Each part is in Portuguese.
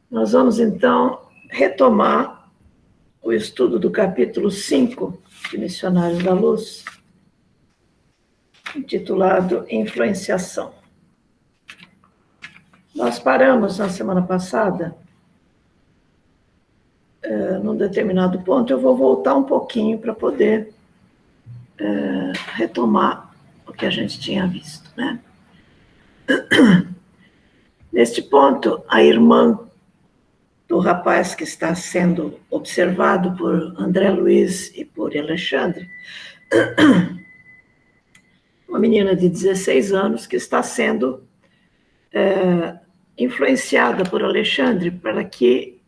Nós vamos, então, retomar o estudo do capítulo 5 de Missionários da Luz, intitulado Influenciação. Nós paramos na semana passada, num determinado ponto. Eu vou voltar um pouquinho para poder retomar o que a gente tinha visto, né? Neste ponto, a irmã do rapaz que está sendo observado por André Luiz e por Alexandre, uma menina de 16 anos que está sendo influenciada por Alexandre para que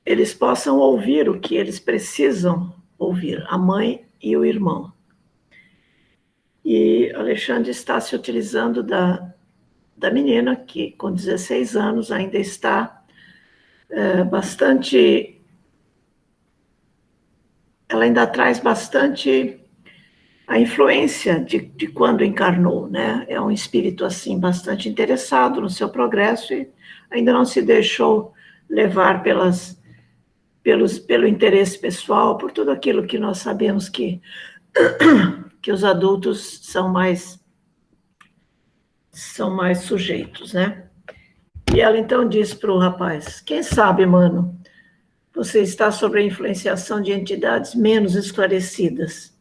eles possam ouvir o que eles precisam ouvir, a mãe e o irmão. E Alexandre está se utilizando da menina, que com 16 anos ainda está bastante... Ela ainda traz bastante a influência de quando encarnou, né? É um espírito, assim, bastante interessado no seu progresso e ainda não se deixou levar pelo interesse pessoal, por tudo aquilo que nós sabemos que os adultos são mais sujeitos, né? E ela então diz para o rapaz: quem sabe, mano, você está sob a influenciação de entidades menos esclarecidas.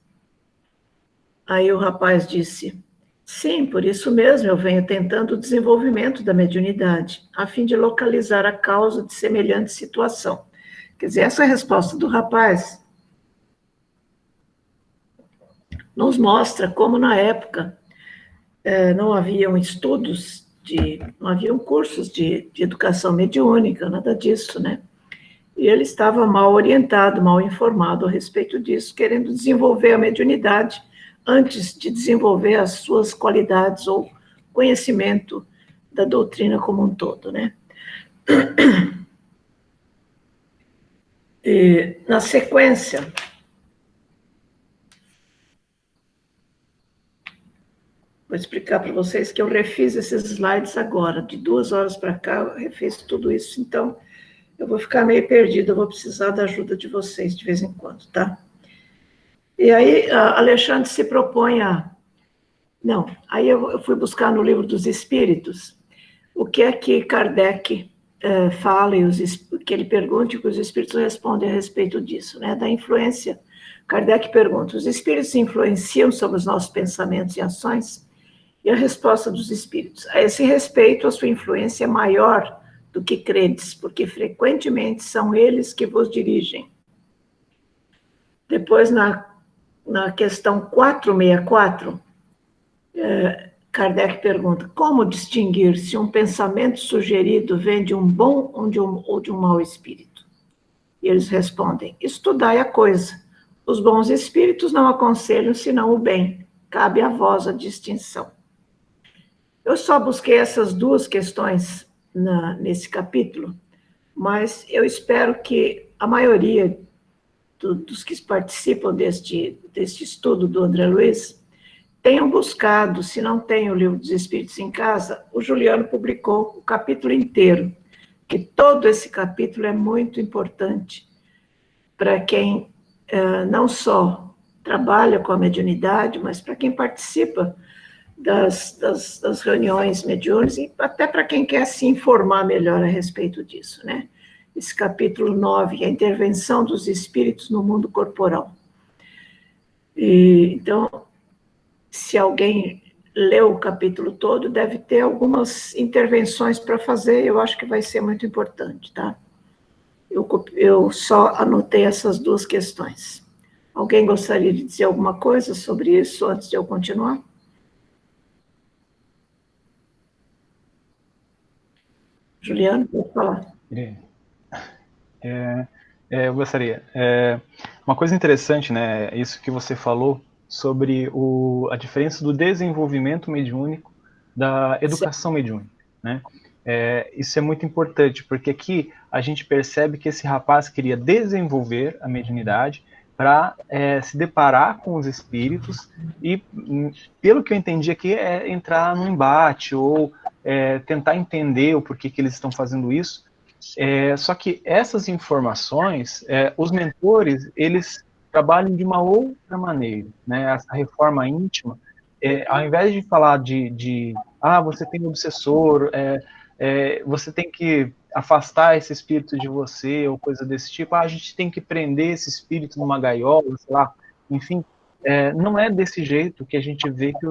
Aí o rapaz disse: sim, por isso mesmo eu venho tentando o desenvolvimento da mediunidade, a fim de localizar a causa de semelhante situação. Quer dizer, essa resposta do rapaz nos mostra como, na época, não haviam estudos, não haviam cursos de educação mediúnica, nada disso, né? E ele estava mal orientado, mal informado a respeito disso, querendo desenvolver a mediunidade antes de desenvolver as suas qualidades ou conhecimento da doutrina como um todo, né? E, na sequência, vou explicar para vocês que eu refiz esses slides agora, de 2 horas para cá, eu refiz tudo isso, então eu vou ficar meio perdida, eu vou precisar da ajuda de vocês de vez em quando, tá? E aí, Alexandre se propõe a... Não, aí eu fui buscar no Livro dos Espíritos o que é que Kardec fala e que ele pergunta e que os espíritos respondem a respeito disso, né? Da influência. Kardec pergunta: os espíritos influenciam sobre os nossos pensamentos e ações? E a resposta dos espíritos: a esse respeito, a sua influência é maior do que credes, porque frequentemente são eles que vos dirigem. Depois, na questão 464, Kardec pergunta: como distinguir se um pensamento sugerido vem de um bom ou de um mau espírito? E eles respondem: estudai a coisa. Os bons espíritos não aconselham senão o bem. Cabe a vós a distinção. Eu só busquei essas 2 questões nesse capítulo, mas eu espero que a maioria dos que participam deste estudo do André Luiz tenham buscado. Se não tem o Livro dos Espíritos em casa, o Juliano publicou o capítulo inteiro, que todo esse capítulo é muito importante para quem não só trabalha com a mediunidade, mas para quem participa das reuniões mediúnicas e até para quem quer se informar melhor a respeito disso, né? Esse capítulo 9, a intervenção dos espíritos no mundo corporal. Então, se alguém leu o capítulo todo, deve ter algumas intervenções para fazer, eu acho que vai ser muito importante, tá? Eu só anotei essas 2 questões. Alguém gostaria de dizer alguma coisa sobre isso antes de eu continuar? Juliano, pode falar. Eu gostaria. Uma coisa interessante, né, isso que você falou sobre a diferença do desenvolvimento mediúnico da educação mediúnica, né? Isso é muito importante, porque aqui a gente percebe que esse rapaz queria desenvolver a mediunidade para se deparar com os espíritos e, pelo que eu entendi aqui, entrar num embate ou tentar entender o porquê que eles estão fazendo isso, Só que essas informações, os mentores, eles trabalham de uma outra maneira, né? Essa reforma íntima, ao invés de falar você tem um obsessor, você tem que afastar esse espírito de você, ou coisa desse tipo, a gente tem que prender esse espírito numa gaiola, sei lá, enfim, não é desse jeito que a gente vê que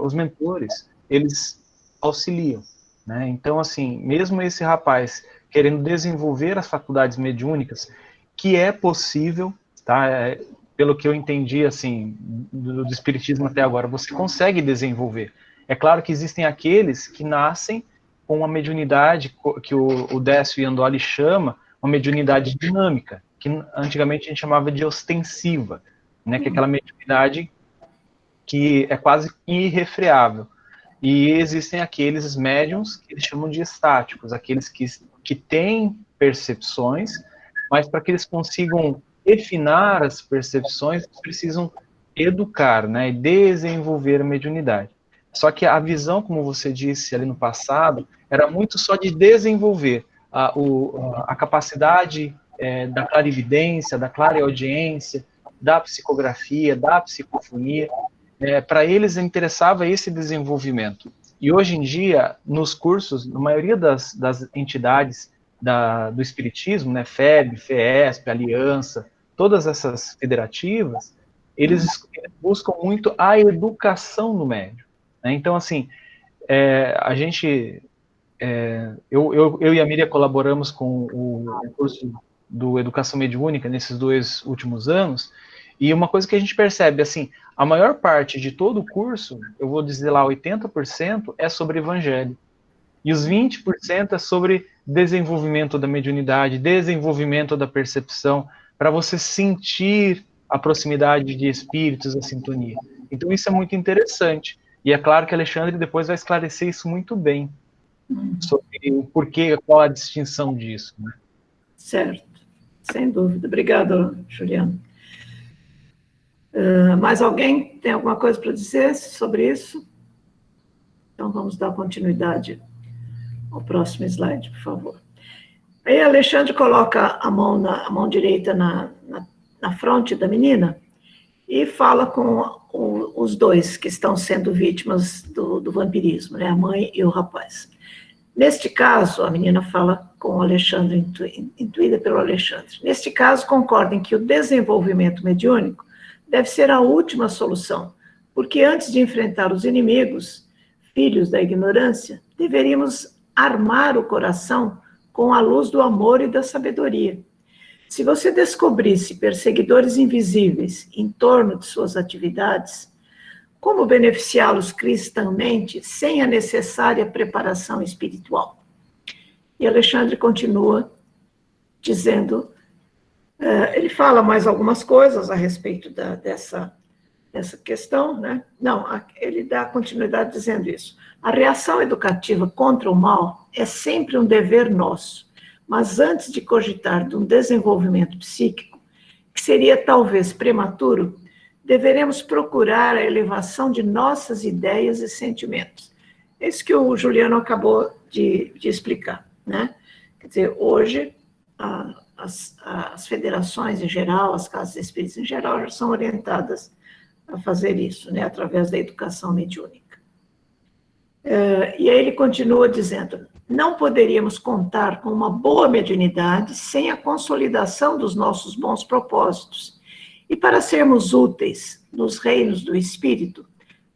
os mentores, eles auxiliam, né? Então, assim, mesmo esse rapaz querendo desenvolver as faculdades mediúnicas, que é possível, tá? Pelo que eu entendi, assim, do espiritismo até agora, você consegue desenvolver. É claro que existem aqueles que nascem com uma mediunidade que o Décio Iandoli chama uma mediunidade dinâmica, que antigamente a gente chamava de ostensiva, né? Que é aquela mediunidade que é quase irrefreável. E existem aqueles médiums que eles chamam de estáticos, aqueles que têm percepções, mas para que eles consigam refinar as percepções, eles precisam educar, né, e desenvolver a mediunidade. Só que a visão, como você disse ali no passado, era muito só de desenvolver a capacidade da clarividência, da clareaudiência, da psicografia, da psicofonia. Para eles interessava esse desenvolvimento. E hoje em dia, nos cursos, na maioria das entidades do Espiritismo, né, FEB, FESP, Aliança, todas essas federativas, eles buscam muito a educação do médium, né? Então, assim, a gente, eu e a Miriam colaboramos com o curso do Educação Mediúnica nesses 2 últimos anos, e uma coisa que a gente percebe, assim, a maior parte de todo o curso, eu vou dizer lá 80%, é sobre evangelho. E os 20% é sobre desenvolvimento da mediunidade, desenvolvimento da percepção, para você sentir a proximidade de espíritos, a sintonia. Então isso é muito interessante. E é claro que Alexandre depois vai esclarecer isso muito bem, sobre o porquê, qual a distinção disso, né? Certo, sem dúvida. Obrigada, Juliano. Mais alguém tem alguma coisa para dizer sobre isso? Então, vamos dar continuidade ao próximo slide, por favor. Aí, Alexandre coloca a mão direita na fronte da menina e fala com os dois que estão sendo vítimas do vampirismo, né? A mãe e o rapaz. Neste caso, a menina fala com o Alexandre, intuída pelo Alexandre. Neste caso, concordem que o desenvolvimento mediúnico deve ser a última solução, porque antes de enfrentar os inimigos, filhos da ignorância, deveríamos armar o coração com a luz do amor e da sabedoria. Se você descobrisse perseguidores invisíveis em torno de suas atividades, como beneficiá-los cristãmente sem a necessária preparação espiritual? E Alexandre continua dizendo, ele fala mais algumas coisas a respeito dessa questão, né? Não, ele dá continuidade dizendo isso. A reação educativa contra o mal é sempre um dever nosso, mas antes de cogitar de um desenvolvimento psíquico, que seria talvez prematuro, deveremos procurar a elevação de nossas ideias e sentimentos. É isso que o Juliano acabou de explicar, né? Quer dizer, hoje, as federações em geral, as casas espíritas em geral, já são orientadas a fazer isso, né, através da educação mediúnica. E aí ele continua dizendo, não poderíamos contar com uma boa mediunidade sem a consolidação dos nossos bons propósitos. E para sermos úteis nos reinos do espírito,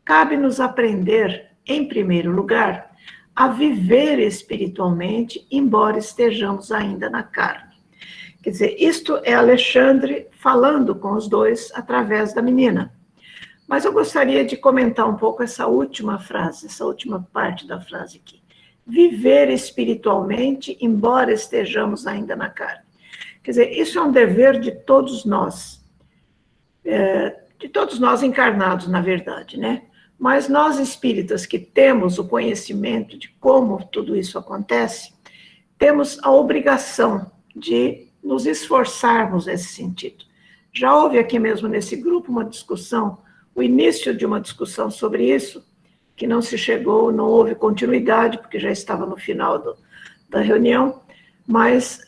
cabe-nos aprender, em primeiro lugar, a viver espiritualmente, embora estejamos ainda na carne. Quer dizer, isto é Alexandre falando com os dois através da menina. Mas eu gostaria de comentar um pouco essa última frase, essa última parte da frase aqui. Viver espiritualmente, embora estejamos ainda na carne. Quer dizer, isso é um dever de todos nós encarnados, na verdade, né? Mas nós espíritas que temos o conhecimento de como tudo isso acontece, temos a obrigação de nos esforçarmos nesse sentido. Já houve aqui mesmo nesse grupo uma discussão, o início de uma discussão sobre isso, que não se chegou, não houve continuidade, porque já estava no final da reunião, Mas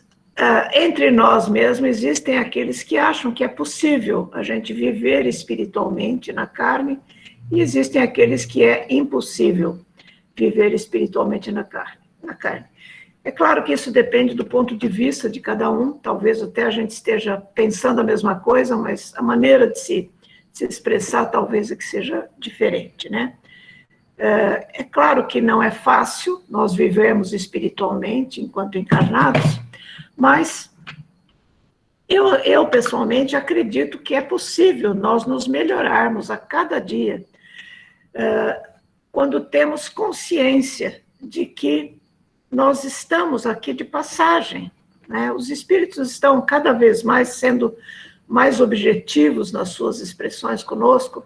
entre nós mesmos existem aqueles que acham que é possível a gente viver espiritualmente na carne, e existem aqueles que é impossível viver espiritualmente na carne. É claro que isso depende do ponto de vista de cada um, talvez até a gente esteja pensando a mesma coisa, mas a maneira de se expressar talvez é que seja diferente, né? É claro que não é fácil nós vivemos espiritualmente enquanto encarnados, mas eu pessoalmente acredito que é possível nós nos melhorarmos a cada dia, quando temos consciência de que nós estamos aqui de passagem, né? Os espíritos estão cada vez mais sendo mais objetivos nas suas expressões conosco,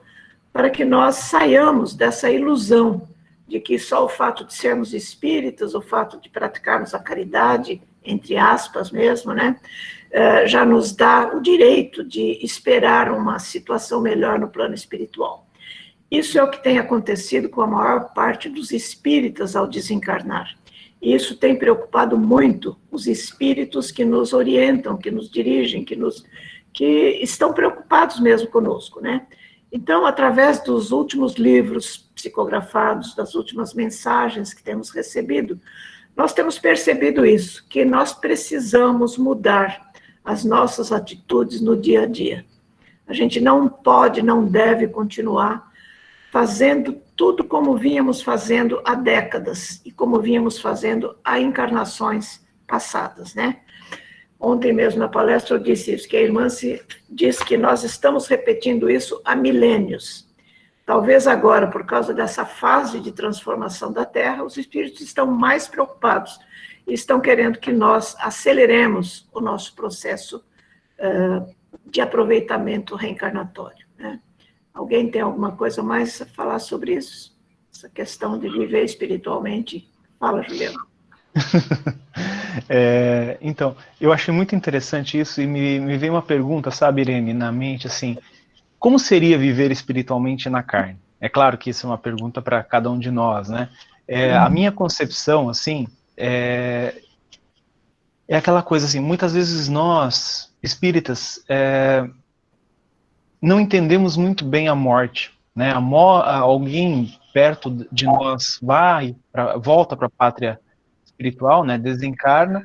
para que nós saiamos dessa ilusão de que só o fato de sermos espíritas, o fato de praticarmos a caridade, entre aspas mesmo, né, já nos dá o direito de esperar uma situação melhor no plano espiritual. Isso é o que tem acontecido com a maior parte dos espíritas ao desencarnar. E isso tem preocupado muito os espíritos que nos orientam, que nos dirigem, que estão preocupados mesmo conosco, né? Então, através dos últimos livros psicografados, das últimas mensagens que temos recebido, nós temos percebido isso, que nós precisamos mudar as nossas atitudes no dia a dia. A gente não pode, não deve continuar fazendo tudo como vínhamos fazendo há décadas e como vínhamos fazendo há encarnações passadas, né? Ontem mesmo na palestra eu disse isso, que a irmã disse que nós estamos repetindo isso há milênios. Talvez agora, por causa dessa fase de transformação da Terra, os espíritos estão mais preocupados e estão querendo que nós aceleremos o nosso processo de aproveitamento reencarnatório, né? Alguém tem alguma coisa mais a falar sobre isso? Essa questão de viver espiritualmente? Fala, Juliano. Então, eu achei muito interessante isso e me veio uma pergunta, sabe, Irene, na mente, assim, como seria viver espiritualmente na carne? É claro que isso é uma pergunta para cada um de nós, né? A minha concepção, assim, é aquela coisa assim, muitas vezes nós, espíritas, não entendemos muito bem a morte, né? Alguém perto de nós volta para a pátria espiritual, né? Desencarna,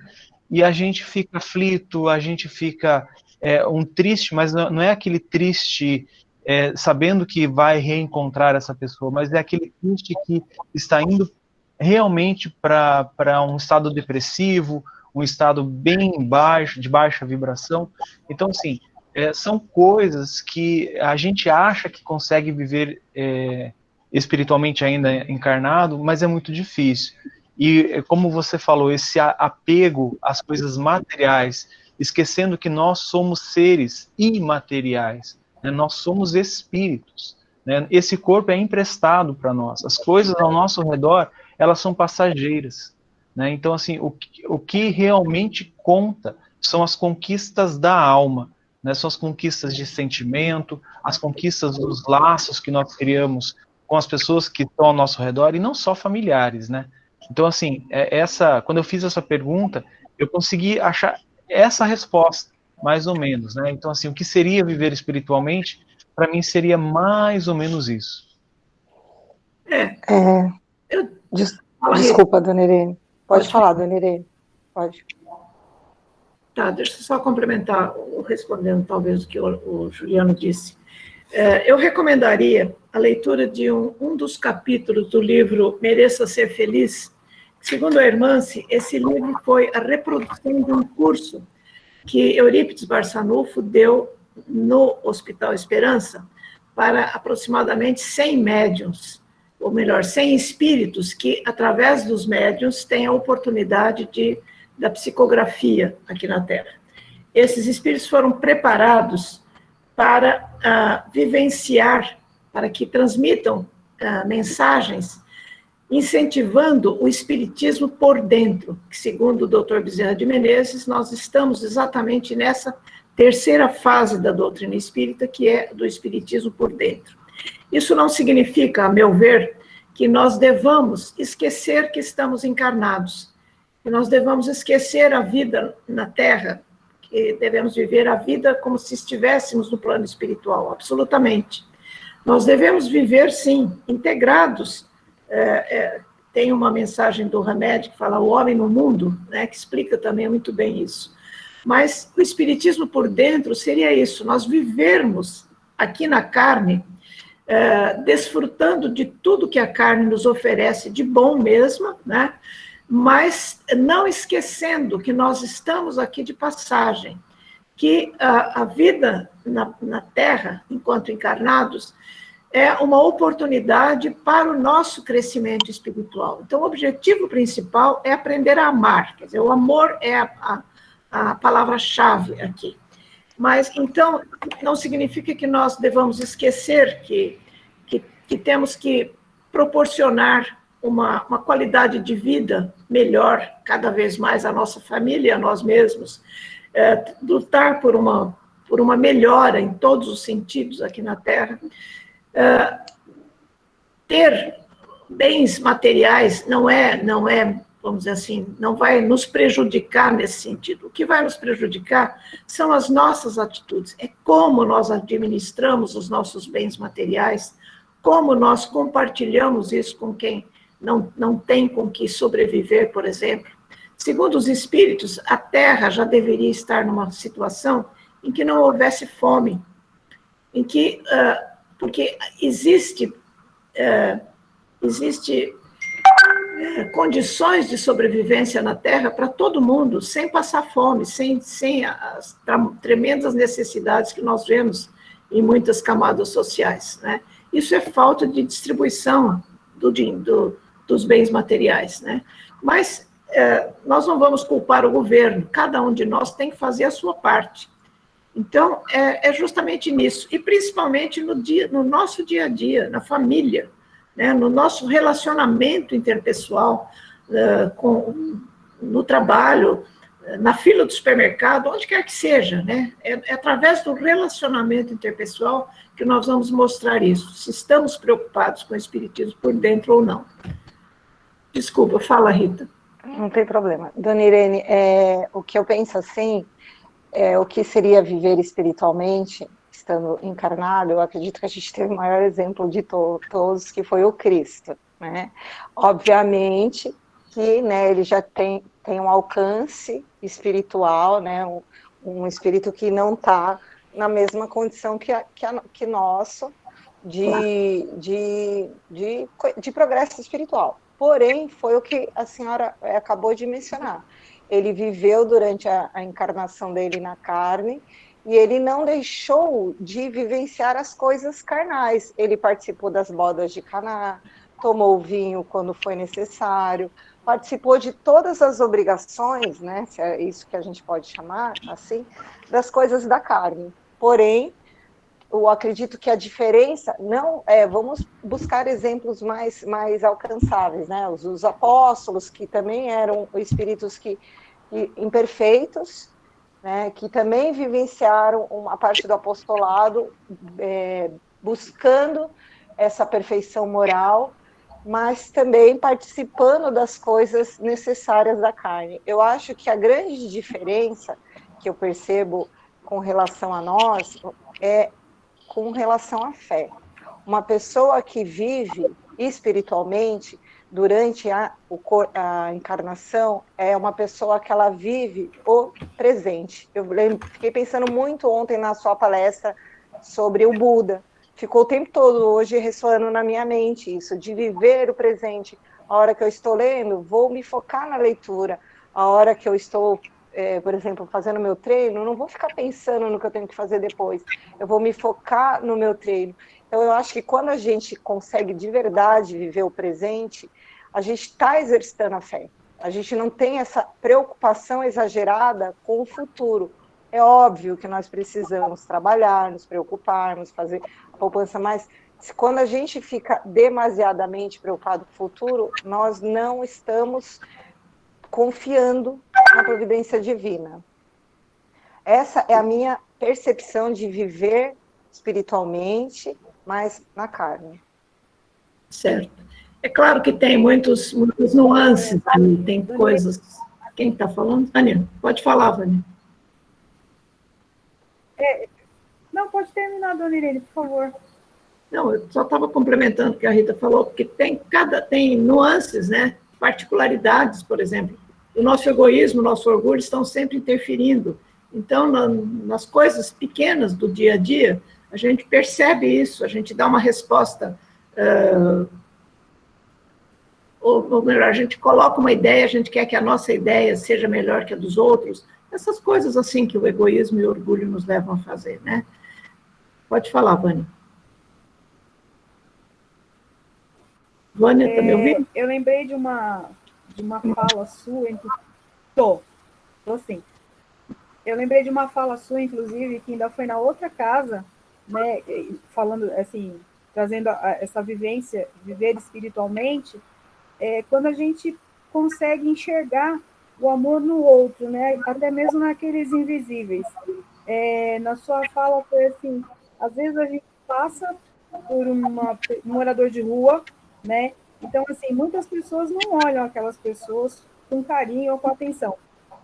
e a gente fica aflito, a gente fica triste, mas não é aquele triste sabendo que vai reencontrar essa pessoa, mas é aquele triste que está indo realmente para um estado depressivo, um estado bem baixo, de baixa vibração. Então, assim, são coisas que a gente acha que consegue viver espiritualmente ainda encarnado, mas é muito difícil. E, como você falou, esse apego às coisas materiais, esquecendo que nós somos seres imateriais, né? Nós somos espíritos, né? Esse corpo é emprestado para nós. As coisas ao nosso redor, elas são passageiras, né? Então, assim, o que realmente conta são as conquistas da alma, né? São as conquistas de sentimento, as conquistas dos laços que nós criamos com as pessoas que estão ao nosso redor, e não só familiares, né? Então, assim, quando eu fiz essa pergunta, eu consegui achar essa resposta, mais ou menos, né? Então, assim, o que seria viver espiritualmente, para mim, seria mais ou menos isso. Desculpa, dona Irene. Pode falar, dona Irene. Pode. Tá, deixa eu só complementar, respondendo talvez o que o Juliano disse. Eu recomendaria a leitura de um dos capítulos do livro Mereça Ser Feliz. Segundo a Hermance, esse livro foi a reprodução de um curso que Eurípides Barçanufo deu no Hospital Esperança para aproximadamente 100 médiuns, ou melhor, 100 espíritos que, através dos médiuns, têm a oportunidade da psicografia aqui na Terra. Esses espíritos foram preparados para vivenciar, para que transmitam mensagens, incentivando o espiritismo por dentro, que, segundo o Dr. Bezerra de Menezes, nós estamos exatamente nessa terceira fase da doutrina espírita, que é do espiritismo por dentro. Isso não significa, a meu ver, que nós devamos esquecer que estamos encarnados. que nós devamos esquecer a vida na Terra, que devemos viver a vida como se estivéssemos no plano espiritual, absolutamente. Nós devemos viver, sim, integrados. Tem uma mensagem do Hamed que fala o homem no mundo, né, que explica também muito bem isso. Mas o espiritismo por dentro seria isso, nós vivermos aqui na carne, desfrutando de tudo que a carne nos oferece de bom mesmo, né? Mas não esquecendo que nós estamos aqui de passagem, que a vida na Terra, enquanto encarnados, é uma oportunidade para o nosso crescimento espiritual. Então, o objetivo principal é aprender a amar, quer dizer, o amor é a palavra-chave aqui. Mas, então, não significa que nós devamos esquecer que temos que proporcionar uma qualidade de vida melhor, cada vez mais, à nossa família e a nós mesmos, lutar por uma melhora em todos os sentidos aqui na Terra. Ter bens materiais não é, vamos dizer assim, não vai nos prejudicar nesse sentido. O que vai nos prejudicar são as nossas atitudes, é como nós administramos os nossos bens materiais, como nós compartilhamos isso com quem não tem com que sobreviver, por exemplo. Segundo os espíritos, a Terra já deveria estar numa situação em que não houvesse fome, em que, porque existe condições de sobrevivência na Terra para todo mundo, sem passar fome, sem as tremendas necessidades que nós vemos em muitas camadas sociais, né? Isso é falta de distribuição dos bens materiais, né? Mas nós não vamos culpar o governo, cada um de nós tem que fazer a sua parte. Então, é justamente nisso, e principalmente no nosso dia a dia, na família, né, no nosso relacionamento interpessoal, no trabalho, na fila do supermercado, onde quer que seja, né? É através do relacionamento interpessoal que nós vamos mostrar isso, se estamos preocupados com o espiritismo por dentro ou não. Desculpa, fala, Rita. Não tem problema. Dona Irene, o que eu penso assim, o que seria viver espiritualmente, estando encarnado, eu acredito que a gente teve o maior exemplo de todos, que foi o Cristo, né? Obviamente que, né, ele já tem um alcance espiritual, né, um espírito que não está na mesma condição que nosso de progresso espiritual. Porém, foi o que a senhora acabou de mencionar. Ele viveu durante a encarnação dele na carne e ele não deixou de vivenciar as coisas carnais. Ele participou das bodas de Caná, tomou vinho quando foi necessário, participou de todas as obrigações, né, se é isso que a gente pode chamar assim, das coisas da carne. Porém, eu acredito que a diferença não vamos buscar exemplos mais alcançáveis, né? Os apóstolos, que também eram espíritos imperfeitos, né? Que também vivenciaram uma parte do apostolado, buscando essa perfeição moral, mas também participando das coisas necessárias da carne. Eu acho que a grande diferença que eu percebo com relação a nós é com relação à fé. Uma pessoa que vive espiritualmente durante a encarnação é uma pessoa que ela vive o presente. Eu fiquei pensando muito ontem na sua palestra sobre o Buda. Ficou o tempo todo hoje ressoando na minha mente isso, de viver o presente. A hora que eu estou lendo, vou me focar na leitura. A hora que eu estou, por exemplo, fazendo meu treino, não vou ficar pensando no que eu tenho que fazer depois. Eu vou me focar no meu treino. Então, eu acho que quando a gente consegue de verdade viver o presente, a gente está exercitando a fé. A gente não tem essa preocupação exagerada com o futuro. É óbvio que nós precisamos trabalhar, nos preocuparmos, fazer a poupança, mas quando a gente fica demasiadamente preocupado com o futuro, nós não estamos confiando na providência divina. Essa é a minha percepção de viver espiritualmente, mas na carne. Certo. É claro que tem muitas nuances ali, tem coisas Quem está falando? Vânia, pode falar, Vânia. Não, pode terminar, dona Irene, por favor. Não, eu só estava complementando o que a Rita falou, porque tem nuances, né? Particularidades, por exemplo. O nosso egoísmo, o nosso orgulho estão sempre interferindo. Então, nas coisas pequenas do dia a dia, a gente percebe isso, a gente dá uma resposta, ou melhor, a gente coloca uma ideia, a gente quer que a nossa ideia seja melhor que a dos outros. Essas coisas assim que o egoísmo e o orgulho nos levam a fazer, né? Pode falar, Vânia. Vânia, está me ouvindo? Eu lembrei de uma fala sua, tô sim. Eu lembrei de uma fala sua, inclusive, que ainda foi na outra casa, né, falando assim, trazendo essa vivência, viver espiritualmente, quando a gente consegue enxergar o amor no outro, né, até mesmo naqueles invisíveis. Na sua fala foi assim, às vezes a gente passa por um morador de rua, né? Então, assim, muitas pessoas não olham aquelas pessoas com carinho ou com atenção,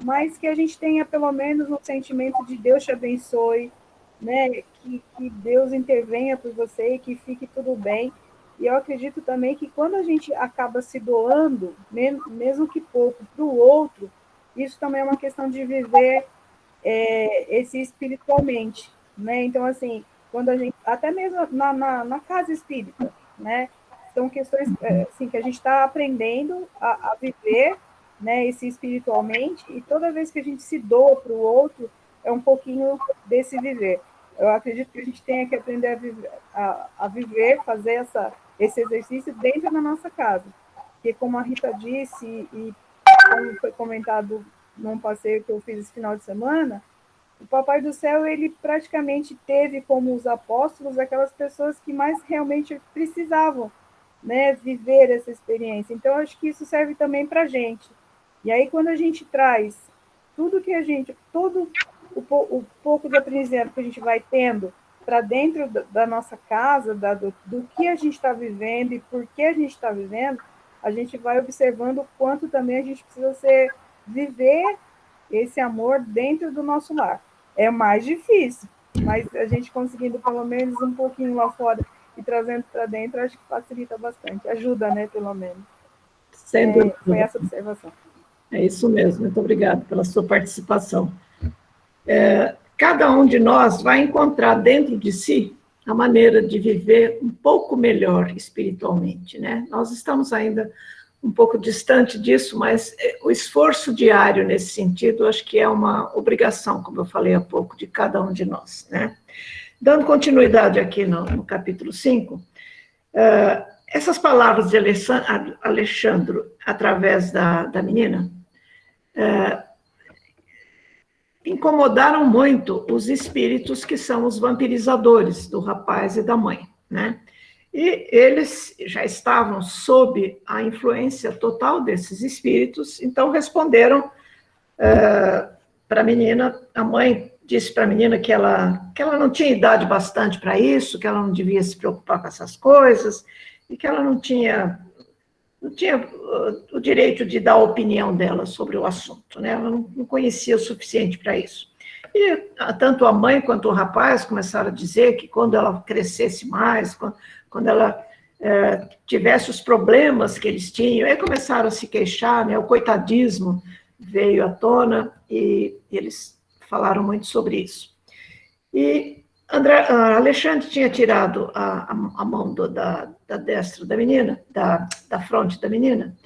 mas que a gente tenha pelo menos um sentimento de Deus te abençoe, né? Que Deus intervenha por você e que fique tudo bem. E eu acredito também que quando a gente acaba se doando, mesmo que pouco, para o outro, isso também é uma questão de viver esse espiritualmente, né? Então, assim, quando a gente, até mesmo na casa espírita, né? São questões assim, que a gente está aprendendo a viver, né, esse espiritualmente, e toda vez que a gente se doa para o outro, é um pouquinho desse viver. Eu acredito que a gente tenha que aprender a viver, fazer esse exercício dentro da nossa casa. Porque, como a Rita disse, e como foi comentado num passeio que eu fiz esse final de semana, o Papai do Céu, ele praticamente teve como os apóstolos aquelas pessoas que mais realmente precisavam, né, viver essa experiência. Então, acho que isso serve também para a gente. E aí, quando a gente traz tudo que a gente, todo o pouco de aprendizado que a gente vai tendo para dentro da nossa casa, do que a gente está vivendo e por que a gente está vivendo, a gente vai observando o quanto também a gente precisa viver esse amor dentro do nosso lar. É mais difícil, mas a gente conseguindo pelo menos um pouquinho lá fora e trazendo para dentro, acho que facilita bastante. Ajuda, né, pelo menos. Sem dúvida. Foi essa observação. É isso mesmo. Muito obrigada pela sua participação. Cada um de nós vai encontrar dentro de si a maneira de viver um pouco melhor espiritualmente, né? Nós estamos ainda um pouco distante disso, mas o esforço diário nesse sentido, acho que é uma obrigação, como eu falei há pouco, de cada um de nós, né? Dando continuidade aqui no capítulo 5, essas palavras de Alexandro, através da menina, incomodaram muito os espíritos que são os vampirizadores do rapaz e da mãe, né? E eles já estavam sob a influência total desses espíritos, então responderam para a menina. A mãe disse para a menina que ela não tinha idade bastante para isso, que ela não devia se preocupar com essas coisas, e que ela não tinha o direito de dar a opinião dela sobre o assunto, né? Ela não conhecia o suficiente para isso. E tanto a mãe quanto o rapaz começaram a dizer que quando ela crescesse mais, quando ela tivesse os problemas que eles tinham, aí começaram a se queixar, né? O coitadismo veio à tona e eles falaram muito sobre isso. E Alexandre tinha tirado a mão da destra da menina, da fronte da menina,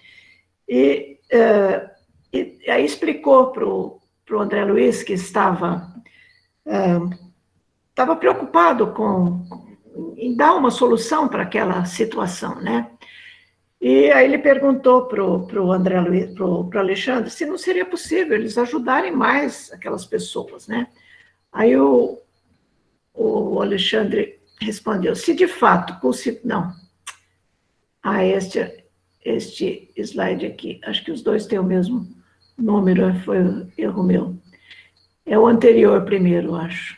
e aí explicou para o André Luiz, que estava preocupado em dar uma solução para aquela situação, né? E aí ele perguntou para o André Luiz, para o Alexandre, se não seria possível eles ajudarem mais aquelas pessoas, né? Aí o Alexandre respondeu, se de fato, não, este slide aqui, acho que os dois têm o mesmo número, foi erro meu. É o anterior primeiro, acho.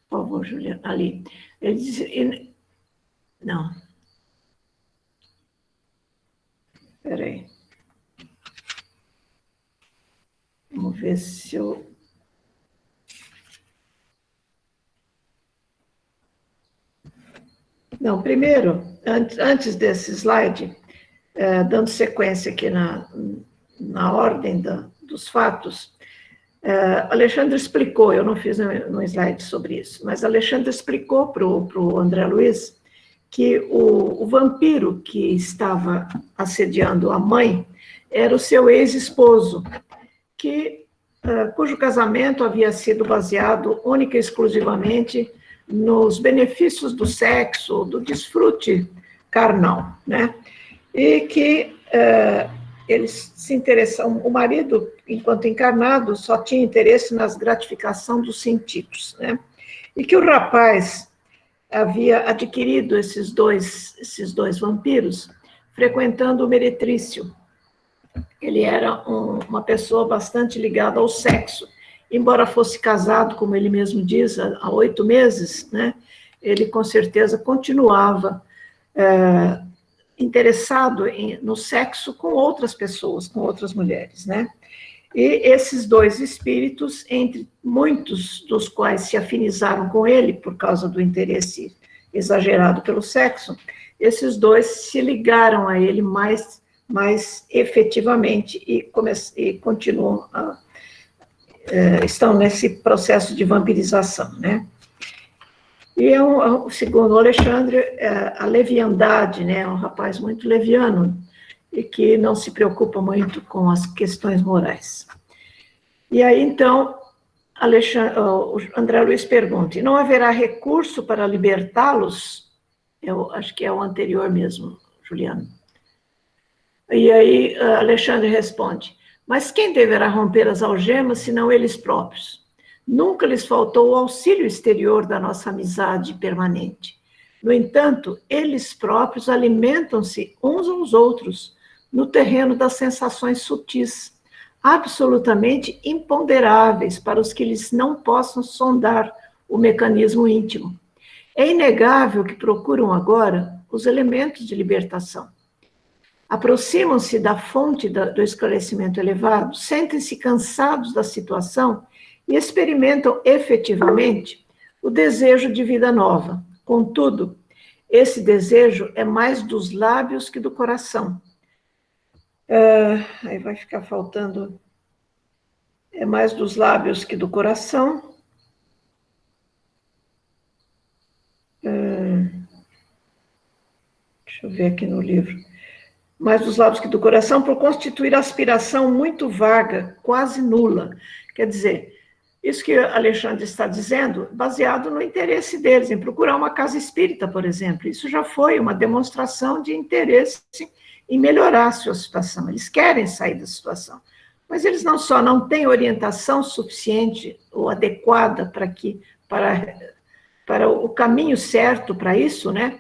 Por favor, Juliana, ali. Ele disse, não. Espera aí. ver se eu... Não, primeiro, antes desse slide, dando sequência aqui na ordem dos fatos, Alexandre explicou, eu não fiz no slide sobre isso, mas Alexandre explicou para o André Luiz que o vampiro que estava assediando a mãe era o seu ex-esposo, cujo casamento havia sido baseado única e exclusivamente nos benefícios do sexo, do desfrute carnal, né? E que eles se interessam, o marido, enquanto encarnado, só tinha interesse nas gratificação dos sentidos, né? E que o rapaz havia adquirido esses dois vampiros frequentando o meretrício. Ele era uma pessoa bastante ligada ao sexo, embora fosse casado, como ele mesmo diz, há 8 meses, né? Ele com certeza continuava interessado no sexo com outras pessoas, com outras mulheres, né? E esses dois espíritos, entre muitos dos quais se afinizaram com ele por causa do interesse exagerado pelo sexo, esses dois se ligaram a ele mais efetivamente e continuam estão nesse processo de vampirização, né? E segundo o Alexandre, a leviandade, né? É um rapaz muito leviano e que não se preocupa muito com as questões morais. E aí, então, o André Luiz pergunta, e não haverá recurso para libertá-los? Eu acho que é o anterior mesmo, Juliano. E aí, Alexandre responde, mas quem deverá romper as algemas, senão eles próprios? Nunca lhes faltou o auxílio exterior da nossa amizade permanente. No entanto, eles próprios alimentam-se uns aos outros no terreno das sensações sutis, absolutamente imponderáveis para os que lhes não possam sondar o mecanismo íntimo. É inegável que procuram agora os elementos de libertação. Aproximam-se da fonte do esclarecimento elevado, sentem-se cansados da situação e experimentam efetivamente o desejo de vida nova. Contudo, esse desejo é mais dos lábios que do coração. Aí vai ficar faltando... É mais dos lábios que do coração. Deixa eu ver aqui no livro. Mais dos lábios que do coração, por constituir aspiração muito vaga, quase nula. Quer dizer, isso que Alexandre está dizendo, baseado no interesse deles, em procurar uma casa espírita, por exemplo. Isso já foi uma demonstração de interesse em melhorar a sua situação. Eles querem sair da situação. Mas eles não só não têm orientação suficiente ou adequada para o caminho certo para isso, né?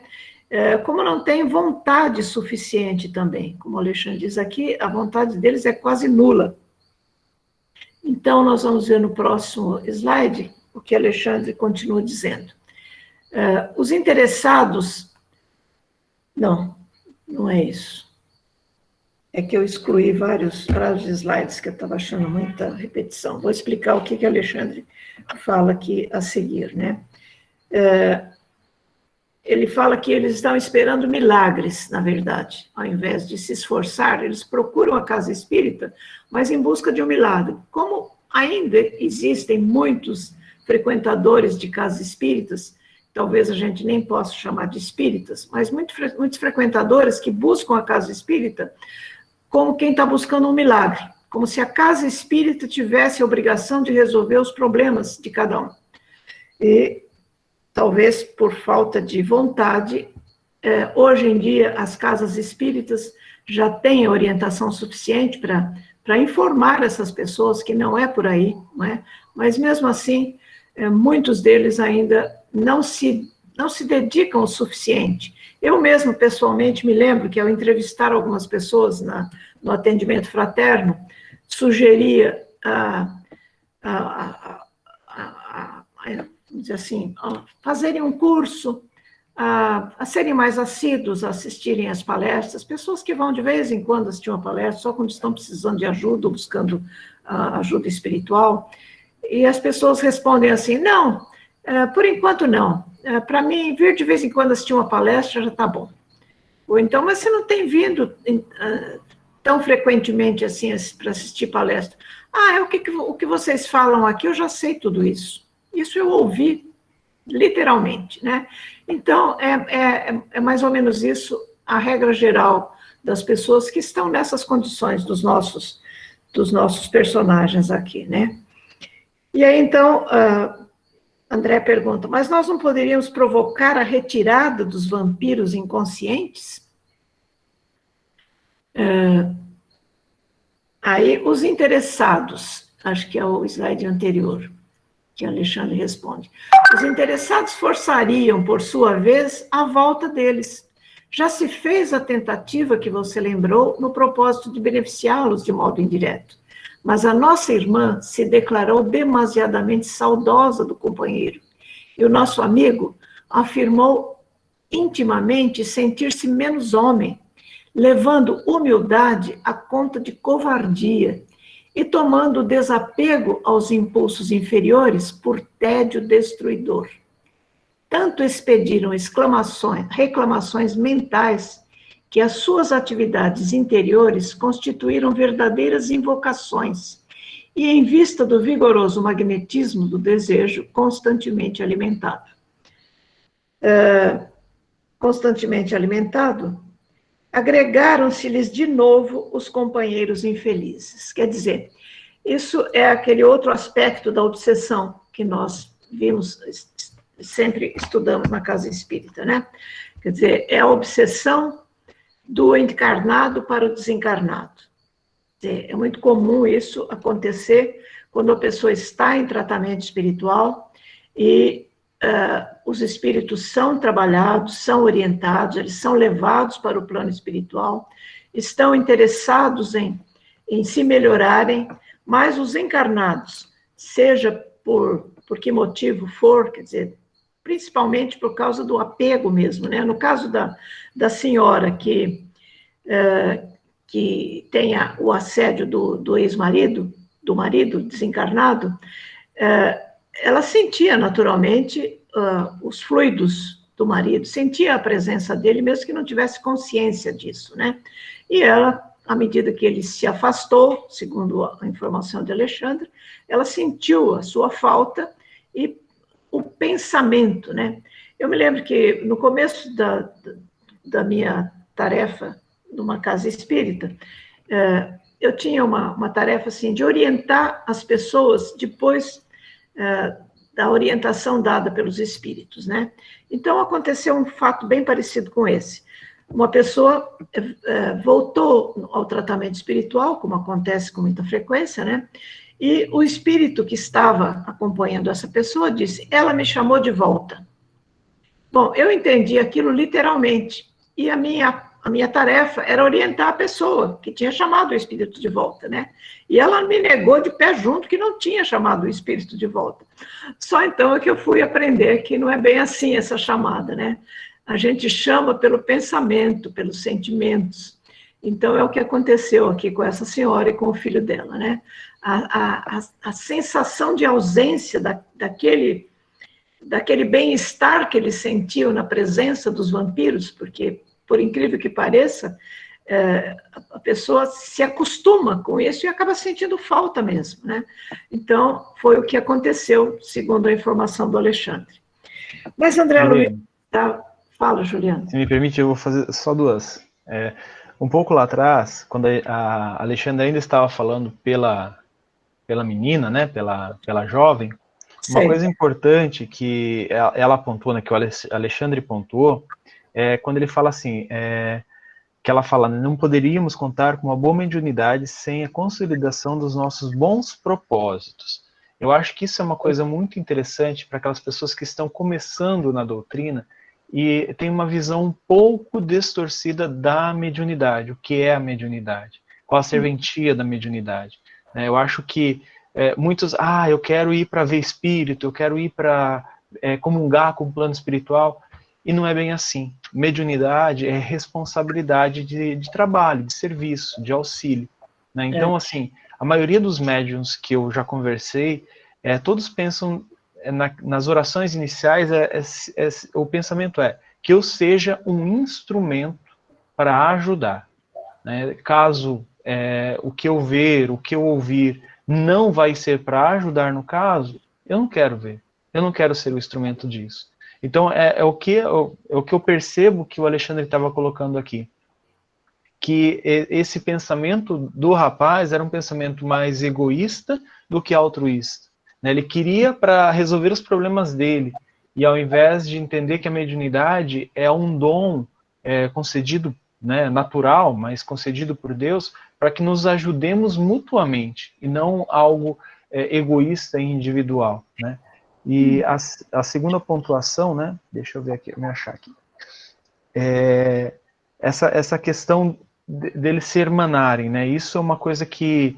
Como não têm vontade suficiente também. Como o Alexandre diz aqui, a vontade deles é quase nula. Então, nós vamos ver no próximo slide o que Alexandre continua dizendo. Os interessados... Não é isso. É que eu excluí vários slides que eu estava achando muita repetição. Vou explicar o que Alexandre fala aqui a seguir, né? Ele fala que eles estão esperando milagres, na verdade. Ao invés de se esforçar, eles procuram a casa espírita, mas em busca de um milagre. Como ainda existem muitos frequentadores de casas espíritas, talvez a gente nem possa chamar de espíritas, mas muitos frequentadores que buscam a casa espírita como quem está buscando um milagre, como se a casa espírita tivesse a obrigação de resolver os problemas de cada um. E talvez por falta de vontade, hoje em dia as casas espíritas já têm orientação suficiente para informar essas pessoas que não é por aí, não é? Mas mesmo assim, muitos deles ainda não se dedicam o suficiente. Eu mesmo, pessoalmente, me lembro que ao entrevistar algumas pessoas no atendimento fraterno, sugeria vamos dizer assim, fazerem um curso a serem mais assíduos, a assistirem às palestras, pessoas que vão de vez em quando assistir uma palestra, só quando estão precisando de ajuda, ou buscando ajuda espiritual, e as pessoas respondem assim, não, por enquanto não, para mim, vir de vez em quando assistir uma palestra já está bom. Ou então, mas você não tem vindo tão frequentemente assim para assistir palestra. O que vocês falam aqui, eu já sei tudo isso. Isso eu ouvi literalmente, né? Então, é mais ou menos isso a regra geral das pessoas que estão nessas condições dos nossos personagens aqui, né? E aí, então, André pergunta, mas nós não poderíamos provocar a retirada dos vampiros inconscientes? Aí, os interessados, acho que é o slide anterior, que Alexandre responde. Os interessados forçariam, por sua vez, a volta deles. Já se fez a tentativa que você lembrou no propósito de beneficiá-los de modo indireto. Mas a nossa irmã se declarou demasiadamente saudosa do companheiro. E o nosso amigo afirmou intimamente sentir-se menos homem, levando humildade à conta de covardia, e tomando desapego aos impulsos inferiores por tédio destruidor. Tanto expediram reclamações mentais, que as suas atividades interiores constituíram verdadeiras invocações, e em vista do vigoroso magnetismo do desejo constantemente alimentado. Agregaram-se-lhes de novo os companheiros infelizes. Quer dizer, isso é aquele outro aspecto da obsessão que nós vimos, sempre estudamos na casa espírita, né? Quer dizer, é a obsessão do encarnado para o desencarnado. É muito comum isso acontecer quando a pessoa está em tratamento espiritual e os espíritos são trabalhados, são orientados, eles são levados para o plano espiritual, estão interessados em se melhorarem, mas os encarnados, seja por que motivo for, quer dizer, principalmente por causa do apego mesmo, né? No caso da senhora que tem o assédio do ex-marido, do marido desencarnado, ela sentia naturalmente os fluidos do marido, sentia a presença dele, mesmo que não tivesse consciência disso, né? E ela, à medida que ele se afastou, segundo a informação de Alexandre, ela sentiu a sua falta e o pensamento, né? Eu me lembro que no começo da minha tarefa numa casa espírita, eu tinha uma tarefa assim de orientar as pessoas depois da orientação dada pelos espíritos, né? Então aconteceu um fato bem parecido com esse. Uma pessoa voltou ao tratamento espiritual, como acontece com muita frequência, né? E o espírito que estava acompanhando essa pessoa disse, ela me chamou de volta. Bom, eu entendi aquilo literalmente, e a minha tarefa era orientar a pessoa que tinha chamado o espírito de volta, né? E ela me negou de pé junto que não tinha chamado o espírito de volta. Só então é que eu fui aprender que não é bem assim essa chamada, né? A gente chama pelo pensamento, pelos sentimentos. Então é o que aconteceu aqui com essa senhora e com o filho dela, né? A sensação de ausência daquele bem-estar que eles sentiam na presença dos vampiros, porque, por incrível que pareça, a pessoa se acostuma com isso e acaba sentindo falta mesmo, né? Então, foi o que aconteceu, segundo a informação do Alexandre. Mas, André Luiz, fala, Juliano. Se me permite, eu vou fazer só duas. Um pouco lá atrás, quando a Alexandre ainda estava falando pela menina, né, pela jovem, uma coisa importante que ela apontou, né, que o Alexandre pontuou, quando ele fala assim, que ela fala, não poderíamos contar com uma boa mediunidade sem a consolidação dos nossos bons propósitos. Eu acho que isso é uma coisa muito interessante para aquelas pessoas que estão começando na doutrina e tem uma visão um pouco distorcida da mediunidade. O que é a mediunidade? Qual a serventia da mediunidade? Eu acho que muitos, eu quero ir para ver espírito, eu quero ir para comungar com o plano espiritual. e não é bem assim. Mediunidade é responsabilidade de trabalho, de serviço, de auxílio, né? Então, assim, a maioria dos médiuns que eu já conversei, todos pensam, nas orações iniciais, o pensamento é que eu seja um instrumento para ajudar, né? Caso o que eu ver, o que eu ouvir não vai ser para ajudar no caso, eu não quero ver, eu não quero ser o instrumento disso. Então é o que eu percebo que o Alexandre estava colocando aqui, que esse pensamento do rapaz era um pensamento mais egoísta do que altruísta, né? Ele queria para resolver os problemas dele, e ao invés de entender que a mediunidade é um dom concedido, né, natural, mas concedido por Deus, para que nos ajudemos mutuamente, e não algo egoísta e individual, né? E a segunda pontuação, né, deixa eu ver aqui, me achar aqui, essa questão deles se hermanarem, né? Isso é uma coisa que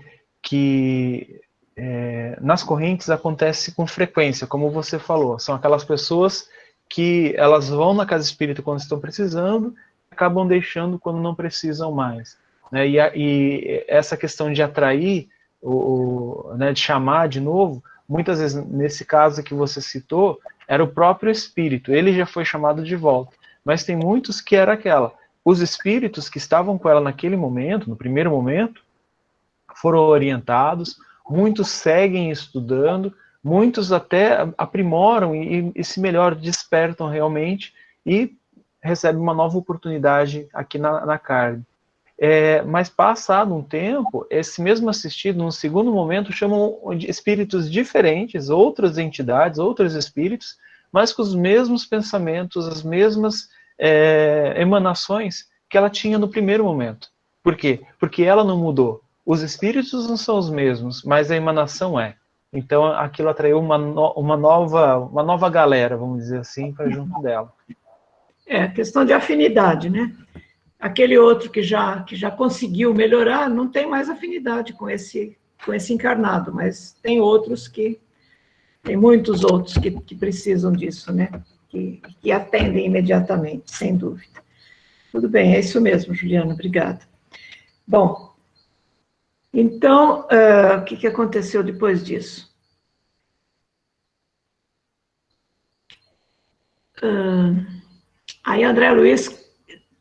nas correntes acontece com frequência, como você falou, são aquelas pessoas que elas vão na casa espírita quando estão precisando, acabam deixando quando não precisam mais, né? E essa questão de atrair, né, de chamar de novo, muitas vezes, nesse caso que você citou, era o próprio espírito, ele já foi chamado de volta, mas tem muitos que era os espíritos que estavam com ela naquele momento, no primeiro momento, foram orientados, muitos seguem estudando, muitos até aprimoram e se melhoram, despertam realmente e recebem uma nova oportunidade aqui na carne. Mas passado um tempo, esse mesmo assistido, num segundo momento, chamam de espíritos diferentes, outras entidades, outros espíritos, mas com os mesmos pensamentos, as mesmas emanações que ela tinha no primeiro momento. Por quê? Porque ela não mudou. Os espíritos não são os mesmos, mas a emanação é. Então aquilo atraiu uma nova galera, vamos dizer assim, para junto dela. Questão de afinidade, né? Aquele outro que já conseguiu melhorar não tem mais afinidade com esse encarnado, mas tem muitos outros que precisam disso, né? Que atendem imediatamente, sem dúvida. Tudo bem, é isso mesmo, Juliana, obrigada. Bom, então, o que aconteceu depois disso? Aí André Luiz,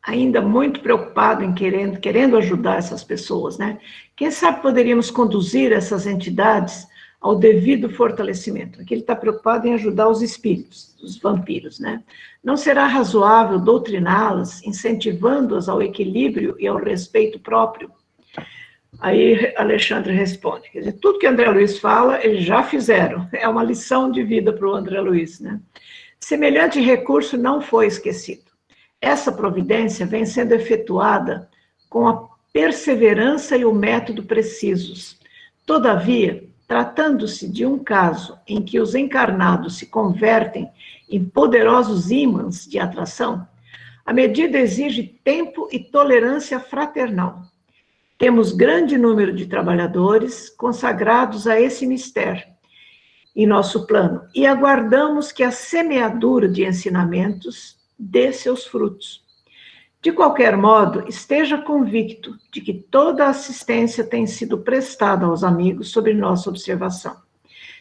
ainda muito preocupado em querendo ajudar essas pessoas, né? Quem sabe poderíamos conduzir essas entidades ao devido fortalecimento. Aqui ele está preocupado em ajudar os espíritos, os vampiros, né? Não será razoável doutriná-las, incentivando-as ao equilíbrio e ao respeito próprio? Aí Alexandre responde, quer dizer, tudo que André Luiz fala, eles já fizeram. É uma lição de vida para o André Luiz, né? Semelhante recurso não foi esquecido. Essa providência vem sendo efetuada com a perseverança e o método precisos. Todavia, tratando-se de um caso em que os encarnados se convertem em poderosos ímãs de atração, a medida exige tempo e tolerância fraternal. Temos grande número de trabalhadores consagrados a esse mistério em nosso plano e aguardamos que a semeadura de ensinamentos dê seus frutos. De qualquer modo, esteja convicto de que toda a assistência tem sido prestada aos amigos sob nossa observação.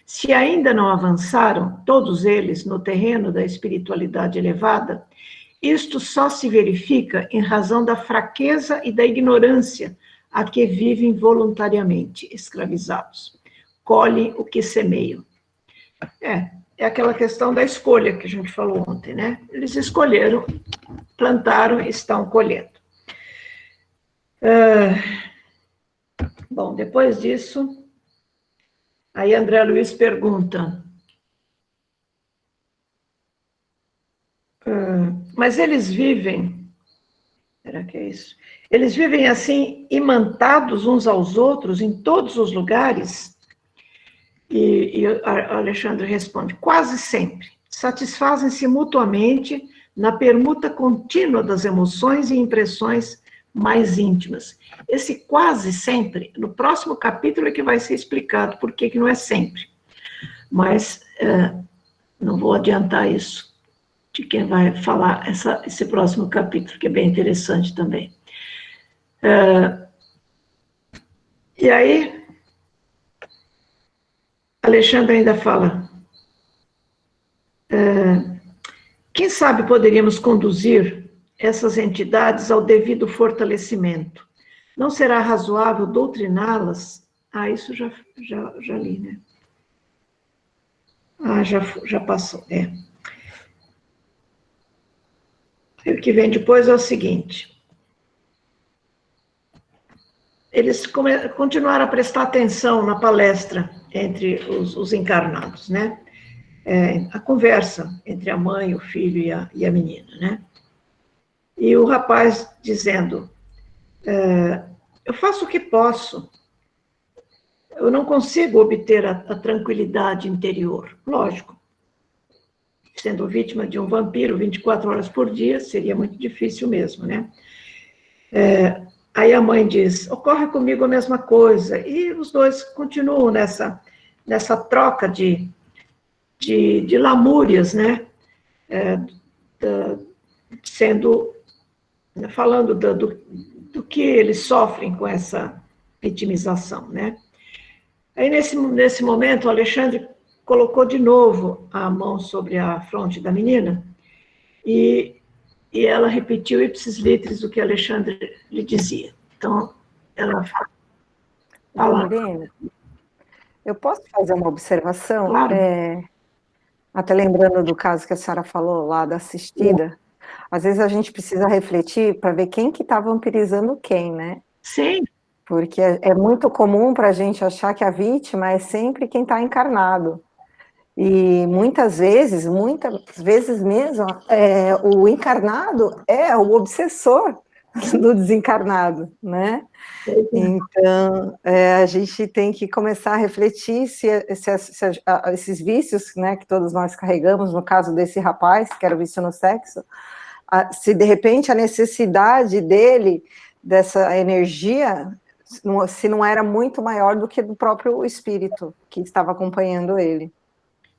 Se ainda não avançaram, todos eles, no terreno da espiritualidade elevada, isto só se verifica em razão da fraqueza e da ignorância a que vivem voluntariamente escravizados. Colhem o que semeiam. É aquela questão da escolha que a gente falou ontem, né? Eles escolheram, plantaram e estão colhendo. Bom, depois disso, aí André Luiz pergunta, mas eles vivem, será que é isso? Eles vivem assim, imantados uns aos outros, em todos os lugares? E Alexandre responde, quase sempre. Satisfazem-se mutuamente na permuta contínua das emoções e impressões mais íntimas. Esse quase sempre, no próximo capítulo é que vai ser explicado por que não é sempre. Mas não vou adiantar isso. de quem vai falar esse próximo capítulo, que é bem interessante também. E aí, Alexandre ainda fala, quem sabe poderíamos conduzir essas entidades ao devido fortalecimento. Não será razoável doutriná-las? Isso já li, né? Já passou, O que vem depois é o seguinte. Eles continuaram a prestar atenção na palestra entre os encarnados, né? A conversa entre a mãe, o filho e a menina, né? E o rapaz dizendo, eu faço o que posso, eu não consigo obter a tranquilidade interior. Lógico, sendo vítima de um vampiro 24 horas por dia, seria muito difícil mesmo, né? Aí a mãe diz, ocorre comigo a mesma coisa, e os dois continuam nessa troca de lamúrias, né? Falando do que eles sofrem com essa vitimização, né? Aí, nesse momento, o Alexandre colocou de novo a mão sobre a fronte da menina e ela repetiu ipsis literis o que Alexandre lhe dizia. Então, ela fala... Eu posso fazer uma observação? Claro. Até lembrando do caso que a senhora falou lá da assistida, às vezes a gente precisa refletir para ver quem que está vampirizando quem, né? Sim. Porque é muito comum para a gente achar que a vítima é sempre quem está encarnado. E muitas vezes mesmo, o encarnado é o obsessor do desencarnado, né? Então, a gente tem que começar a refletir se esses vícios, né, que todos nós carregamos, no caso desse rapaz, que era o vício no sexo, se de repente a necessidade dele, dessa energia, se não era muito maior do que do próprio espírito que estava acompanhando ele.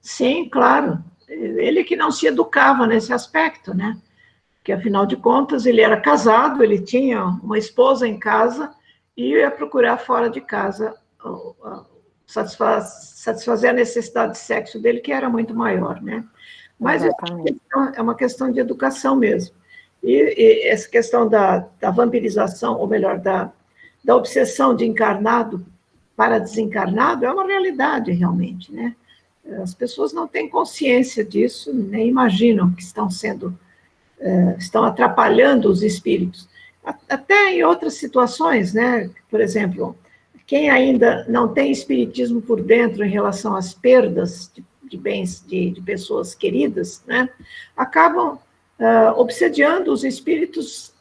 Sim, claro. Ele que não se educava nesse aspecto, né? Que, afinal de contas, ele era casado, ele tinha uma esposa em casa e ia procurar fora de casa satisfazer a necessidade de sexo dele, que era muito maior, né? Mas é uma questão de educação mesmo. E essa questão da vampirização, ou melhor, da obsessão de encarnado para desencarnado, é uma realidade, realmente, né? As pessoas não têm consciência disso, nem imaginam que estão atrapalhando os espíritos. Até em outras situações, né? Por exemplo, quem ainda não tem espiritismo por dentro em relação às perdas de bens de pessoas queridas, né? Acabam obsediando os espíritos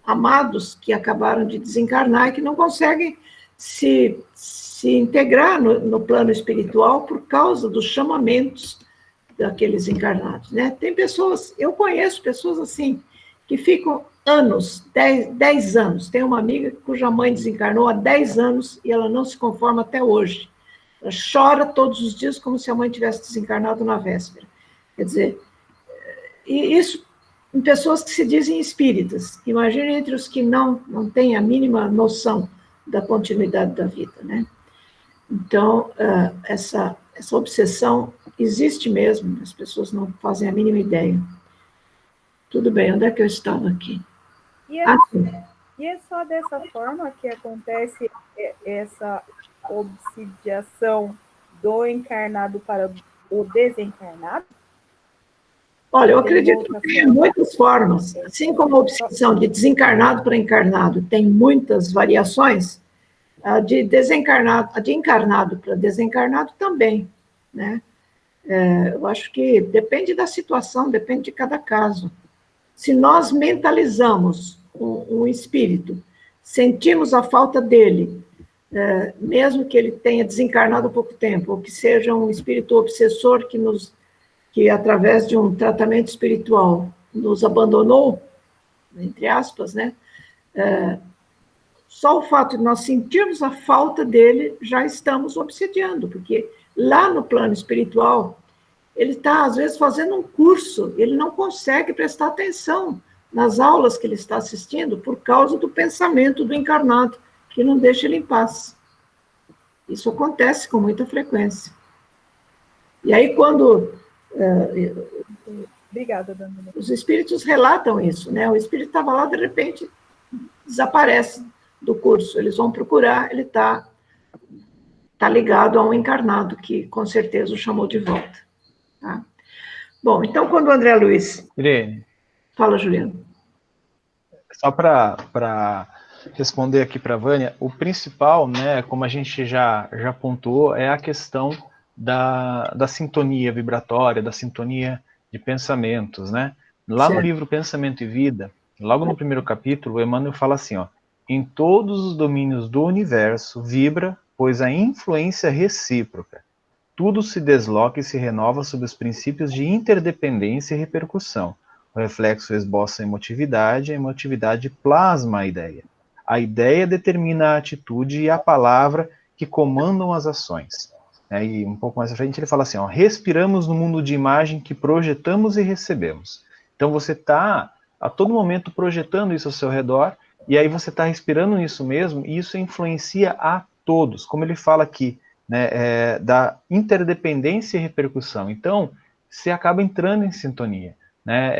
amados que acabaram de desencarnar e que não conseguem se integrar no plano espiritual por causa dos chamamentos daqueles encarnados, né? Tem pessoas, eu conheço pessoas assim, que ficam anos, 10 anos. Tem uma amiga cuja mãe desencarnou há 10 anos e ela não se conforma até hoje. Ela chora todos os dias como se a mãe tivesse desencarnado na véspera. Quer dizer, e isso em pessoas que se dizem espíritas. Imagine entre os que não têm a mínima noção da continuidade da vida, né? Então, essa obsessão existe mesmo, as pessoas não fazem a mínima ideia. Tudo bem, onde é que eu estava aqui? E é só dessa forma que acontece essa obsidiação do encarnado para o desencarnado? Olha, eu acredito que tem muitas formas. Assim como a obsessão de desencarnado para encarnado tem muitas variações, a de encarnado para desencarnado também, né? Eu acho que depende da situação, depende de cada caso. Se nós mentalizamos um espírito, sentimos a falta dele, mesmo que ele tenha desencarnado há pouco tempo, ou que seja um espírito obsessor que através de um tratamento espiritual nos abandonou, entre aspas, né? Só o fato de nós sentirmos a falta dele, já estamos obsediando, porque lá no plano espiritual, ele está, às vezes, fazendo um curso, ele não consegue prestar atenção nas aulas que ele está assistindo por causa do pensamento do encarnado, que não deixa ele em paz. Isso acontece com muita frequência. E aí, quando... Obrigada, Dona. Os espíritos relatam isso, né? O espírito estava lá, de repente, desaparece do curso. Eles vão procurar, ele está ligado a um encarnado, que com certeza o chamou de volta. Tá? Bom, então, quando o André Luiz... Irene. Fala, Juliano. Só para responder aqui para a Vânia, o principal, né, como a gente já pontuou, é a questão da sintonia vibratória, da sintonia de pensamentos, né? Lá certo. No livro Pensamento e Vida, logo no primeiro capítulo, o Emmanuel fala assim, ó, em todos os domínios do universo vibra, pois a influência recíproca. Tudo se desloca e se renova sob os princípios de interdependência e repercussão. O reflexo esboça a emotividade plasma a ideia. A ideia determina a atitude e a palavra que comandam as ações. E um pouco mais à frente ele fala assim, ó, respiramos no mundo de imagem que projetamos e recebemos. Então você está a todo momento projetando isso ao seu redor, e aí você está respirando isso mesmo, e isso influencia a todos, como ele fala aqui, né, da interdependência e repercussão. Então, você acaba entrando em sintonia. Né,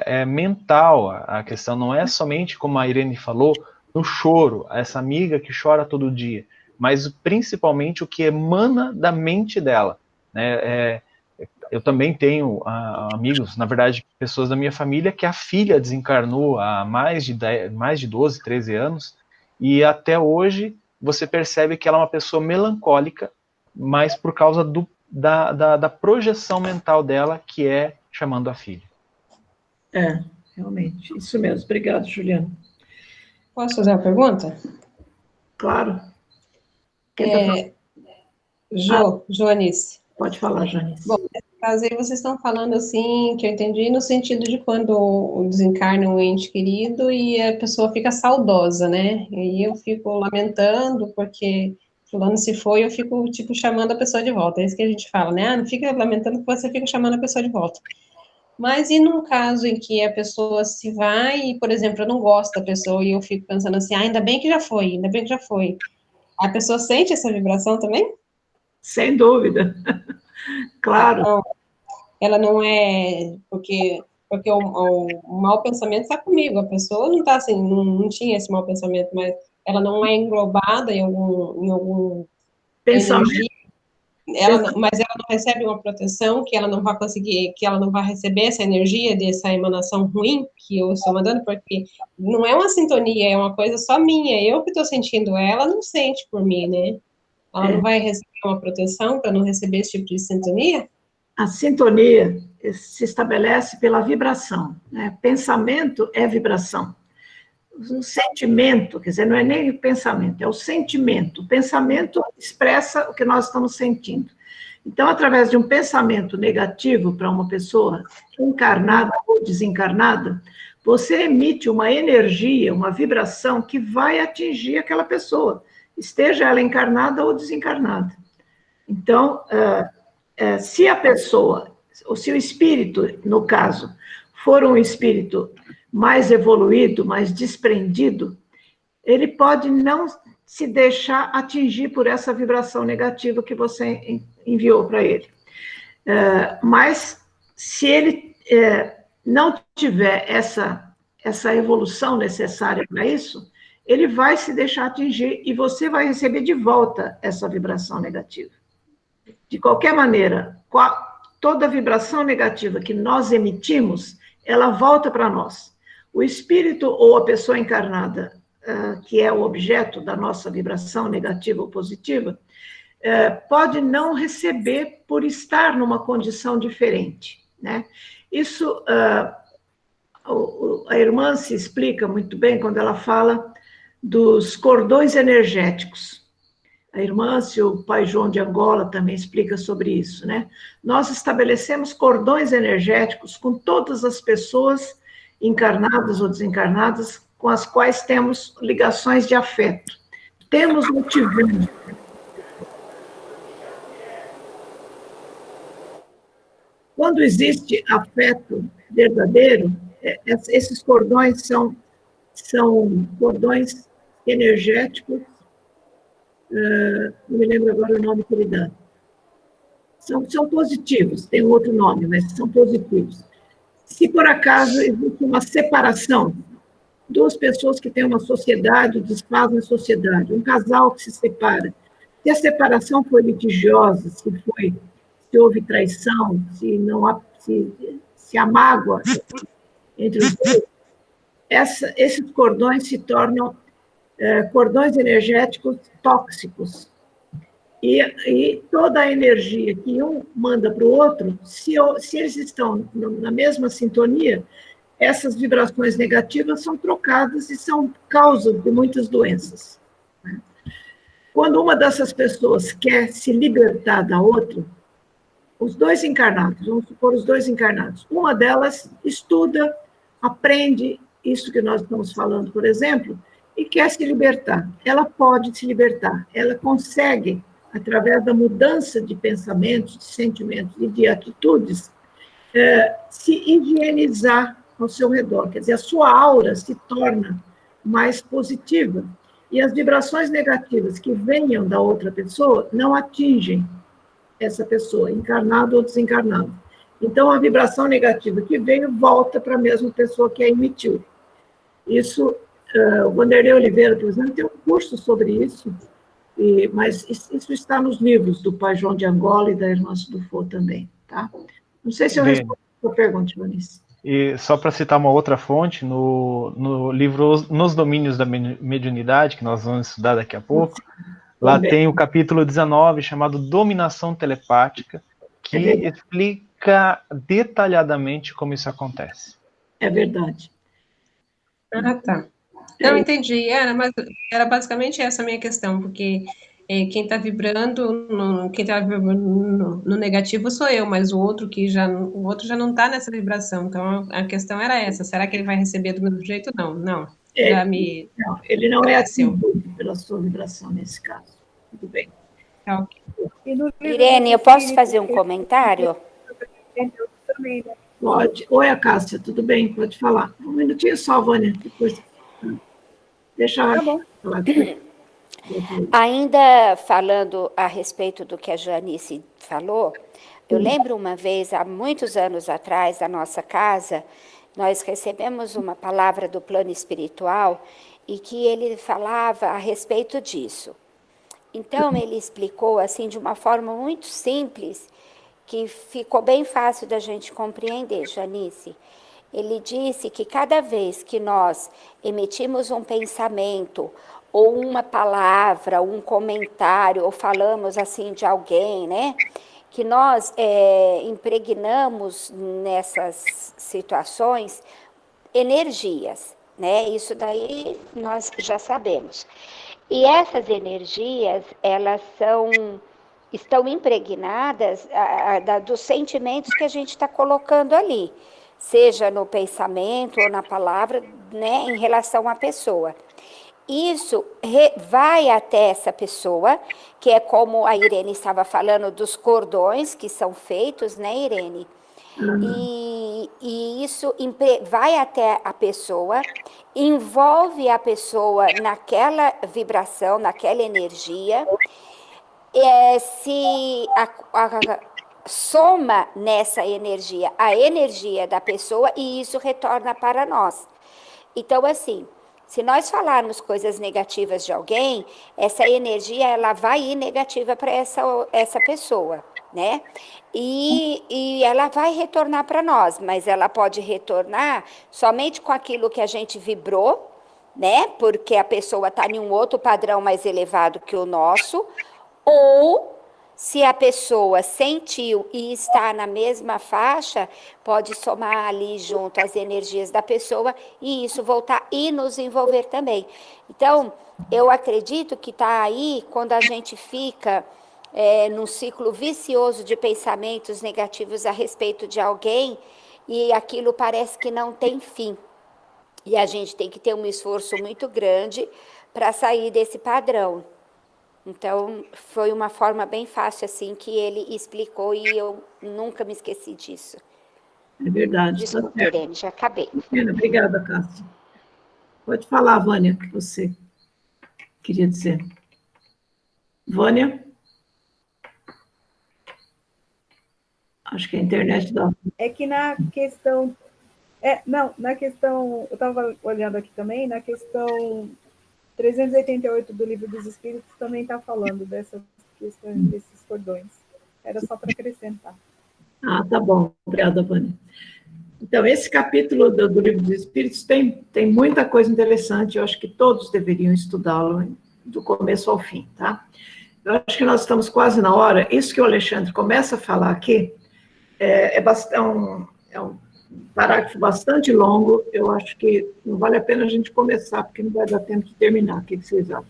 é mental a questão, não é somente, como a Irene falou, no choro, essa amiga que chora todo dia, mas principalmente o que emana da mente dela. Né, eu também tenho amigos, na verdade, pessoas da minha família, que a filha desencarnou há mais de 12, 13 anos, e até hoje você percebe que ela é uma pessoa melancólica, mas por causa da projeção mental dela, que é chamando a filha. Realmente, isso mesmo. Obrigado, Juliano. Posso fazer uma pergunta? Claro. Joanice. Pode falar, Joanice. Bom, nesse caso aí vocês estão falando assim, que eu entendi, no sentido de quando desencarna um ente querido e a pessoa fica saudosa, né? E eu fico lamentando porque fulano se foi, eu fico, tipo, chamando a pessoa de volta. É isso que a gente fala, né? Não fica lamentando que você fica chamando a pessoa de volta. Mas e num caso em que a pessoa se vai e, por exemplo, eu não gosto da pessoa e eu fico pensando assim, ainda bem que já foi, ainda bem que já foi. A pessoa sente essa vibração também? Sem dúvida. Claro. Então, ela não é... Porque o mau pensamento está comigo, a pessoa não está assim, não tinha esse mau pensamento, mas ela não é englobada em algum pensamento. Energia. Mas ela não recebe uma proteção, que ela não vai conseguir, que ela não vai receber essa energia dessa emanação ruim que eu estou mandando, porque não é uma sintonia, é uma coisa só minha, eu que estou sentindo ela, não sente por mim, né? Ela não vai receber uma proteção para não receber esse tipo de sintonia? A sintonia se estabelece pela vibração, né? Pensamento é vibração. O sentimento, quer dizer, não é nem o pensamento, é o sentimento. O pensamento expressa o que nós estamos sentindo. Então, através de um pensamento negativo para uma pessoa encarnada ou desencarnada, você emite uma energia, uma vibração que vai atingir aquela pessoa, esteja ela encarnada ou desencarnada. Então, se a pessoa, ou se o espírito, no caso, for um espírito mais evoluído, mais desprendido, ele pode não se deixar atingir por essa vibração negativa que você enviou para ele. Mas, se ele não tiver essa evolução necessária para isso, ele vai se deixar atingir e você vai receber de volta essa vibração negativa. De qualquer maneira, toda vibração negativa que nós emitimos, ela volta para nós. O espírito ou a pessoa encarnada, que é o objeto da nossa vibração negativa ou positiva, pode não receber por estar numa condição diferente, né? Isso, a irmã se explica muito bem quando ela fala dos cordões energéticos. A irmã, se o pai João de Angola também explica sobre isso, né? Nós estabelecemos cordões energéticos com todas as pessoas encarnadas ou desencarnadas com as quais temos ligações de afeto. Temos motivando. Quando existe afeto verdadeiro, esses cordões são cordões energéticos, não me lembro agora o nome que ele dá. São positivos, tem um outro nome, mas são positivos. Se por acaso existe uma separação, duas pessoas que têm uma sociedade, desfazem a sociedade, um casal que se separa, se a separação foi litigiosa, se houve traição, se há mágoa entre os dois, esses cordões se tornam cordões energéticos tóxicos. E toda a energia que um manda para o outro, se eles estão na mesma sintonia, essas vibrações negativas são trocadas e são causa de muitas doenças. Quando uma dessas pessoas quer se libertar da outra, os dois encarnados, vamos supor os dois encarnados, uma delas estuda, aprende isso que nós estamos falando, por exemplo, e quer se libertar. Ela pode se libertar, ela consegue, através da mudança de pensamentos, de sentimentos e de atitudes, se higienizar ao seu redor. Quer dizer, a sua aura se torna mais positiva. E as vibrações negativas que venham da outra pessoa não atingem essa pessoa, encarnado ou desencarnado. Então, a vibração negativa que veio volta para a mesma pessoa que a emitiu. Isso, o Vanderlei Oliveira, por exemplo, tem um curso sobre isso, mas isso está nos livros do Pai João de Angola e da Irmã Dufaux também, tá? Não sei se eu respondi a sua pergunta, Joanice. E só para citar uma outra fonte, no livro Nos Domínios da Mediunidade, que nós vamos estudar daqui a pouco, lá tem o capítulo 19, chamado Dominação Telepática, que explica detalhadamente como isso acontece. É verdade. Ah, tá. Não, entendi. Mas era basicamente essa a minha questão, porque quem está vibrando, no negativo sou eu, mas o outro já não está nessa vibração. Então, a questão era essa. Será que ele vai receber do mesmo jeito? Não. Não, ele não é atingido pela sua vibração nesse caso. Tudo bem. Tá, ok. Irene, eu posso fazer um comentário? Pode. Oi, Cássia, tudo bem? Pode falar. Um minutinho só, Vânia, depois... Deixa ela falar. Ainda falando a respeito do que a Joanice falou, eu lembro uma vez, há muitos anos atrás, na nossa casa, nós recebemos uma palavra do plano espiritual e que ele falava a respeito disso. Então, ele explicou assim de uma forma muito simples, que ficou bem fácil da gente compreender, Joanice. Ele disse que cada vez que nós emitimos um pensamento, ou uma palavra, um comentário, ou falamos assim de alguém, né? Que nós impregnamos nessas situações energias, né? Isso daí nós já sabemos. E essas energias, elas estão impregnadas dos sentimentos que a gente está colocando ali, seja no pensamento ou na palavra, né, em relação à pessoa. Isso vai até essa pessoa, que é como a Irene estava falando dos cordões que são feitos, né, Irene? E isso vai até a pessoa, envolve a pessoa naquela vibração, naquela energia, se soma nessa energia a energia da pessoa e isso retorna para nós. Então, assim, se nós falarmos coisas negativas de alguém, essa energia ela vai ir negativa para essa pessoa, né? E ela vai retornar para nós, mas ela pode retornar somente com aquilo que a gente vibrou, né? Porque a pessoa está em um outro padrão mais elevado que o nosso, ou se a pessoa sentiu e está na mesma faixa, pode somar ali junto as energias da pessoa e isso voltar e nos envolver também. Então, eu acredito que está aí quando a gente fica num ciclo vicioso de pensamentos negativos a respeito de alguém e aquilo parece que não tem fim. E a gente tem que ter um esforço muito grande para sair desse padrão. Então, foi uma forma bem fácil, assim, que ele explicou e eu nunca me esqueci disso. É verdade. Desculpa, Irene, já acabei. Obrigada, Cássia. Pode falar, Vânia, o que você queria dizer. Vânia? Acho que a internet dá. É que na questão... na questão... Eu estava olhando aqui também, na questão 388 do Livro dos Espíritos também está falando dessas questões, desses cordões. Era só para acrescentar. Ah, tá bom. Obrigada, Vânia. Então, esse capítulo do Livro dos Espíritos tem muita coisa interessante, eu acho que todos deveriam estudá-lo do começo ao fim, tá? Eu acho que nós estamos quase na hora. Isso que o Alexandre começa a falar aqui é um parágrafo bastante longo, eu acho que não vale a pena a gente começar, porque não vai dar tempo de terminar. O que vocês acham?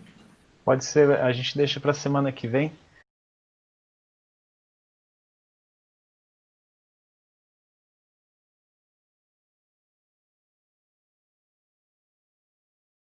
Pode ser, a gente deixa para a semana que vem,